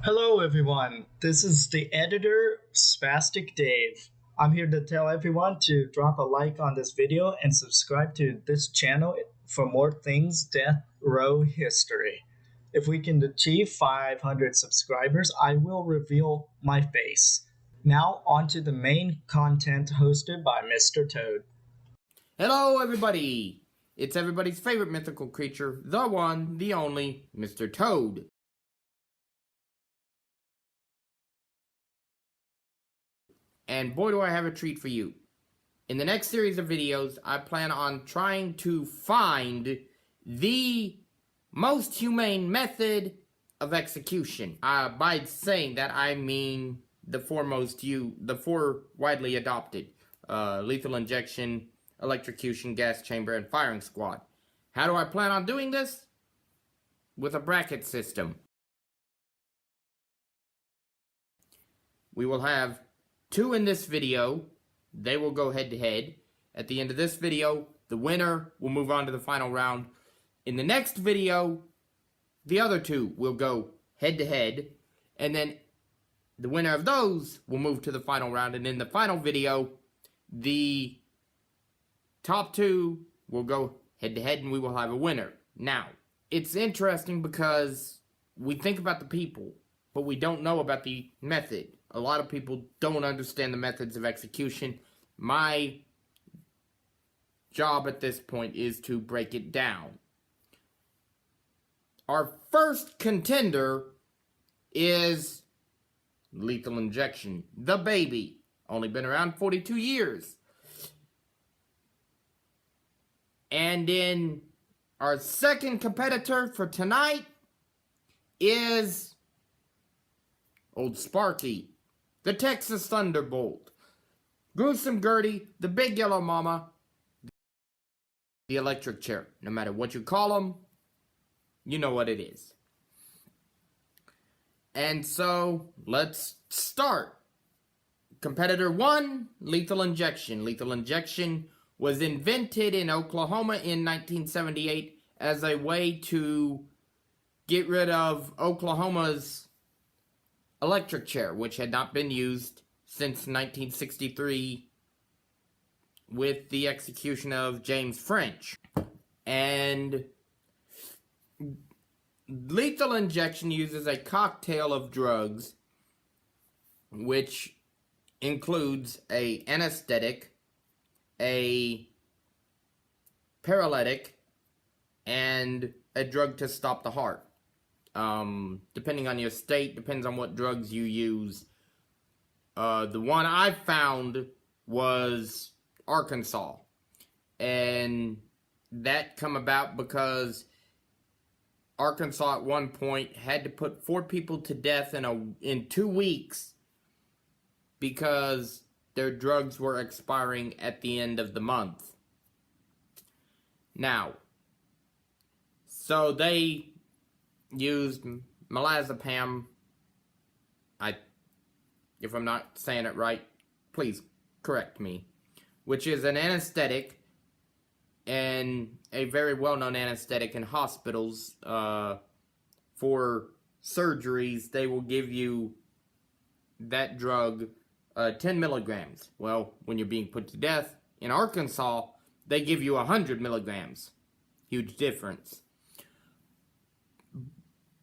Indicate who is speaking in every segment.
Speaker 1: Hello, everyone. This is the editor, Spastic Dave. I'm here to tell everyone to drop a like on this video and subscribe to this channel for more things death row history. If we can achieve 500 subscribers, I will reveal my face. Now, on to the main content hosted by Mr. Toad.
Speaker 2: Hello, everybody! It's everybody's favorite mythical creature, the one, the only, Mr. Toad. And boy, do I have a treat for you. In the next series of videos, I plan on trying to find the most humane method of execution. By saying that, I mean the four widely adopted. Lethal injection, electrocution, gas chamber, and firing squad. How do I plan on doing this? With a bracket system. We will have two in this video. They will go head to head. At the end of this video, the winner will move on to the final round. In the next video, the other two will go head to head. And then the winner of those will move to the final round. And in the final video, the top two will go head to head and we will have a winner. Now, it's interesting because we think about the people, but we don't know about the method. A lot of people don't understand the methods of execution. My job at this point is to break it down. Our first contender is lethal injection, the baby. Only been around 42 years. And in our second competitor for tonight is old Sparky, the Texas Thunderbolt, Gruesome Gertie, the Big Yellow Mama, the electric chair. No matter what you call them, you know what it is. And so, let's start. Competitor 1, lethal injection. Lethal injection was invented in Oklahoma in 1978 as a way to get rid of Oklahoma's electric chair, which had not been used since 1963 with the execution of James French. And lethal injection uses a cocktail of drugs, which includes an anesthetic, a paralytic, and a drug to stop the heart. Depending on your state, depends on what drugs you use. The one I found was Arkansas. And that come about because Arkansas at one point had to put 4 people to death in 2 weeks because their drugs were expiring at the end of the month. Now, so they used milazepam. If I'm not saying it right, please correct me. Which is an anesthetic, and a very well-known anesthetic in hospitals. For surgeries, they will give you that drug, 10 milligrams. Well, when you're being put to death, in Arkansas, they give you 100 milligrams. Huge difference.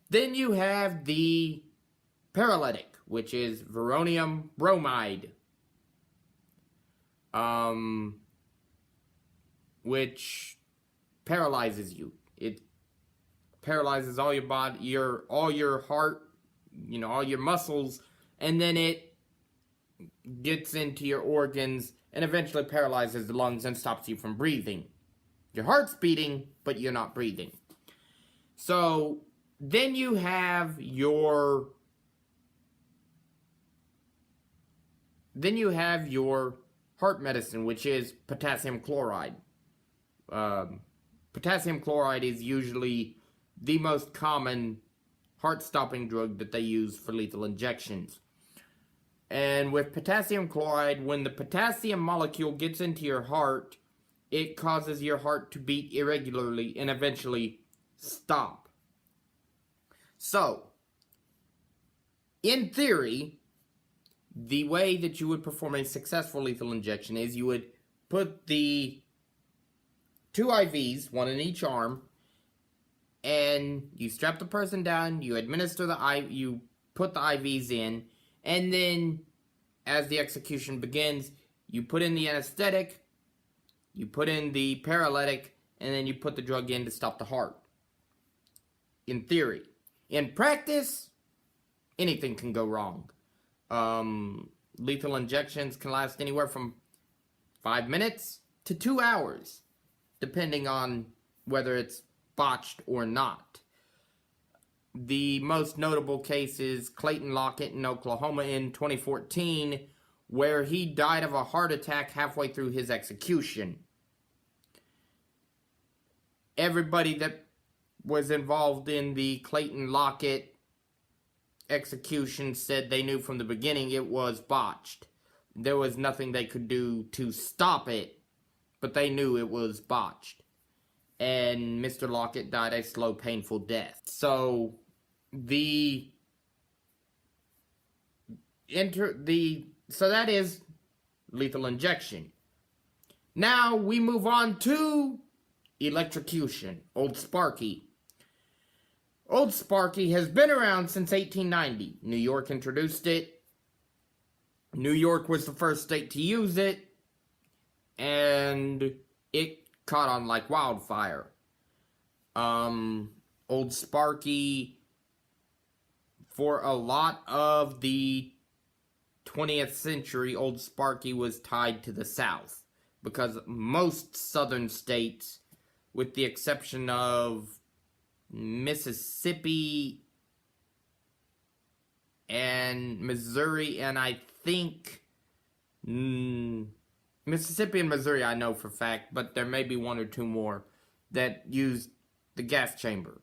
Speaker 2: Then you have the paralytic, which is veronium bromide, which paralyzes you. It paralyzes all your body, all your heart, all your muscles, and then it gets into your organs and eventually paralyzes the lungs and stops you from breathing. Your heart's beating, but you're not breathing. So then you have your heart medicine, which is potassium chloride. Potassium chloride is usually the most common heart-stopping drug that they use for lethal injections. And with potassium chloride, when the potassium molecule gets into your heart, it causes your heart to beat irregularly and eventually stop. So, In theory, the way that you would perform a successful lethal injection is you would put the 2 IVs, one in each arm, and you strap the person down, you administer you put the IVs in, and then as the execution begins, you put in the anesthetic, you put in the paralytic, and then you put the drug in to stop the heart. In theory. In practice, anything can go wrong. Lethal injections can last anywhere from 5 minutes to 2 hours, depending on whether it's botched or not. The most notable case is Clayton Lockett in Oklahoma in 2014, where he died of a heart attack halfway through his execution. Everybody that was involved in the Clayton Lockett execution said they knew from the beginning it was botched. There was nothing they could do to stop it, but they knew it was botched. And Mr. Lockett died a slow, painful death. So so that is lethal injection. Now we move on to electrocution. Old Sparky. Old Sparky has been around since 1890. New York introduced it. New York was the first state to use it, and it caught on like wildfire. Old Sparky, for a lot of the 20th century, Old Sparky was tied to the South, because most southern states, with the exception of Mississippi and Missouri, and I think Mississippi and Missouri I know for a fact, but there may be one or two more that use the gas chamber.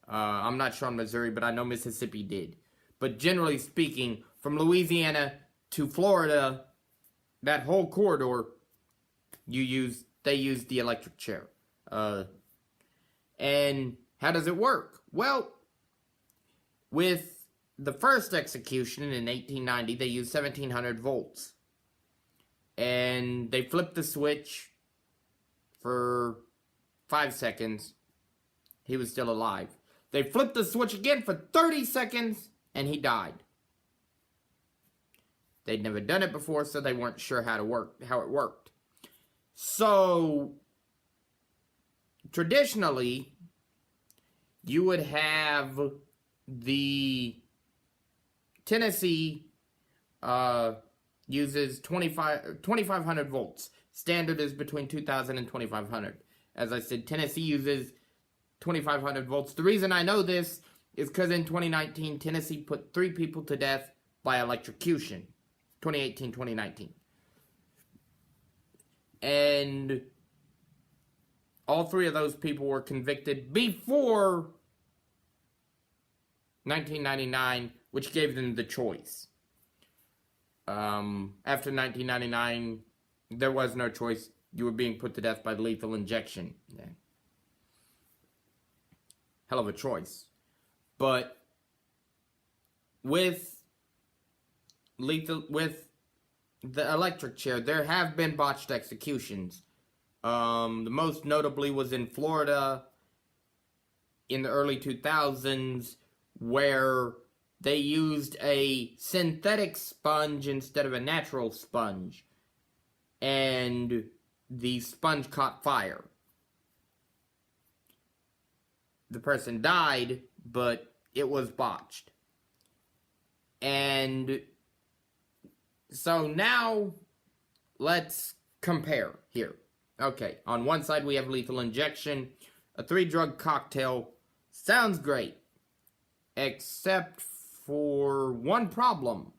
Speaker 2: I'm not sure on Missouri, but I know Mississippi did. But generally speaking, from Louisiana to Florida, that whole corridor, they use the electric chair. And how does it work? Well, with the first execution in 1890, they used 1700 volts. And they flipped the switch for 5 seconds. He was still alive. They flipped the switch again for 30 seconds, and he died. They'd never done it before, so they weren't sure how it worked. So, traditionally, you would have the Tennessee uses 2500 volts. Standard is between 2000 and 2500. As I said, Tennessee uses 2500 volts. The reason I know this is because in 2019, Tennessee put 3 people to death by electrocution. 2018, 2019. And all 3 of those people were convicted before 1999, which gave them the choice. After 1999, there was no choice. You were being put to death by lethal injection. Yeah. Hell of a choice. But with the electric chair, there have been botched executions. The most notably was in Florida in the early 2000s, where they used a synthetic sponge instead of a natural sponge, and the sponge caught fire. The person died, but it was botched. And so now let's compare here. Okay, on one side we have lethal injection. A 3-drug cocktail sounds great, except for one problem.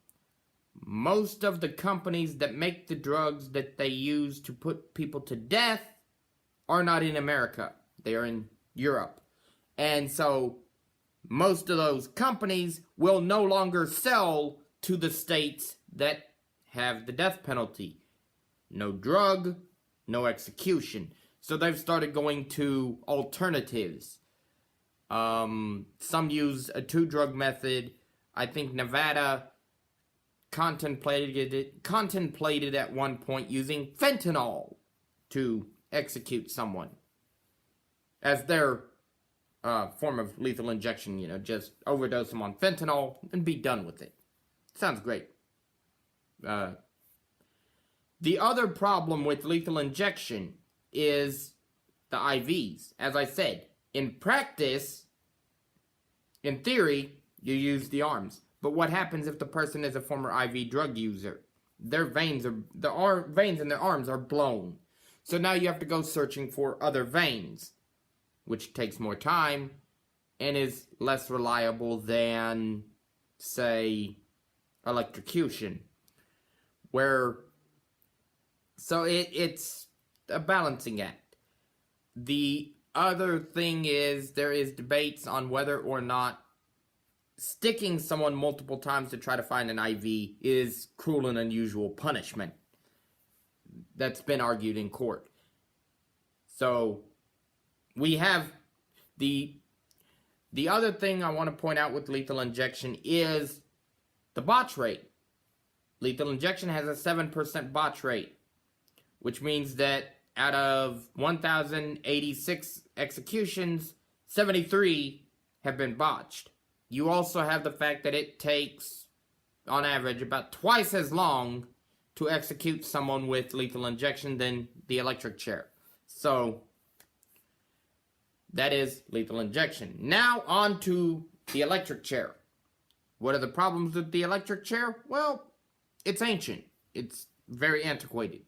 Speaker 2: Most of the companies that make the drugs that they use to put people to death are not in America. They are in Europe. And so most of those companies will no longer sell to the states that have the death penalty. No drug, no execution. So they've started going to alternatives. Some use a 2-drug method. I think Nevada contemplated at one point using fentanyl to execute someone as their form of lethal injection. Just overdose them on fentanyl and be done with it. Sounds great. The other problem with lethal injection is the IVs. As I said, in practice, in theory, you use the arms. But what happens if the person is a former IV drug user? Their veins in their arms are blown. So now you have to go searching for other veins, which takes more time and is less reliable than, say, electrocution. So it's a balancing act. The other thing is there is debates on whether or not sticking someone multiple times to try to find an IV is cruel and unusual punishment. That's been argued in court. So we have the other thing I want to point out with lethal injection is the botch rate. Lethal injection has a 7% botch rate, which means that out of 1,086 executions, 73 have been botched. You also have the fact that it takes, on average, about twice as long to execute someone with lethal injection than the electric chair. So, that is lethal injection. Now, on to the electric chair. What are the problems with the electric chair? Well, it's ancient. It's very antiquated.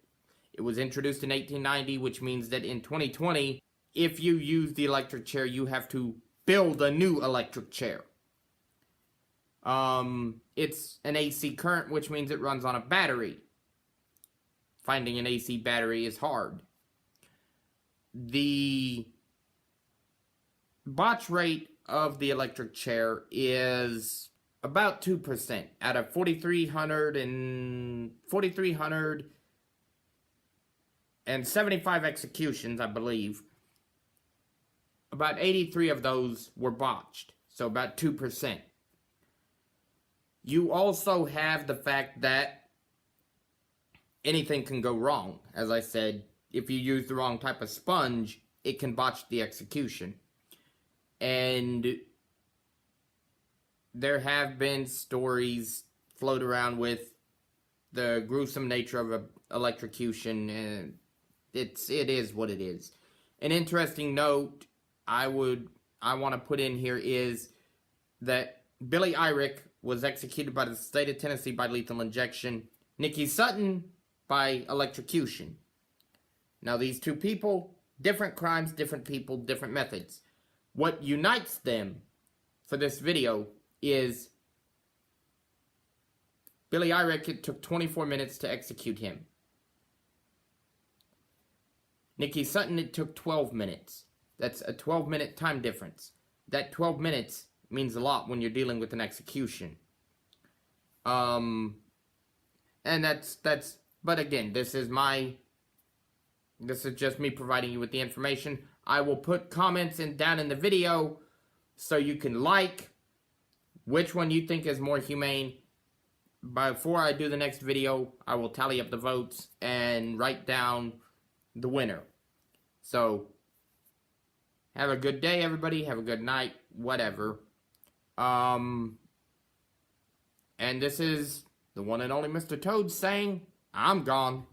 Speaker 2: It was introduced in 1890, which means that in 2020, if you use the electric chair, you have to build a new electric chair. It's an AC current, which means it runs on a battery. Finding an AC battery is hard. The botch rate of the electric chair is about 2% out of 4,375 executions, I believe. About 83 of those were botched, so about 2%. You also have the fact that anything can go wrong. As I said, if you use the wrong type of sponge, it can botch the execution. And there have been stories float around with the gruesome nature of electrocution, and it is what it is. An interesting note I want to put in here is that Billy Irick was executed by the state of Tennessee by lethal injection. Nikki Sutton by electrocution. Now these two people, different crimes, different people, different methods. What unites them for this video is Billy Irick, it took 24 minutes to execute him. Nikki Sutton, it took 12 minutes. That's a 12-minute time difference. That 12 minutes means a lot when you're dealing with an execution. And but again, this is just me providing you with the information. I will put comments down in the video so you can like which one you think is more humane. Before I do the next video, I will tally up the votes and write down the winner. So, have a good day, everybody. Have a good night. Whatever. And this is the one and only Mr. Toad saying, I'm gone.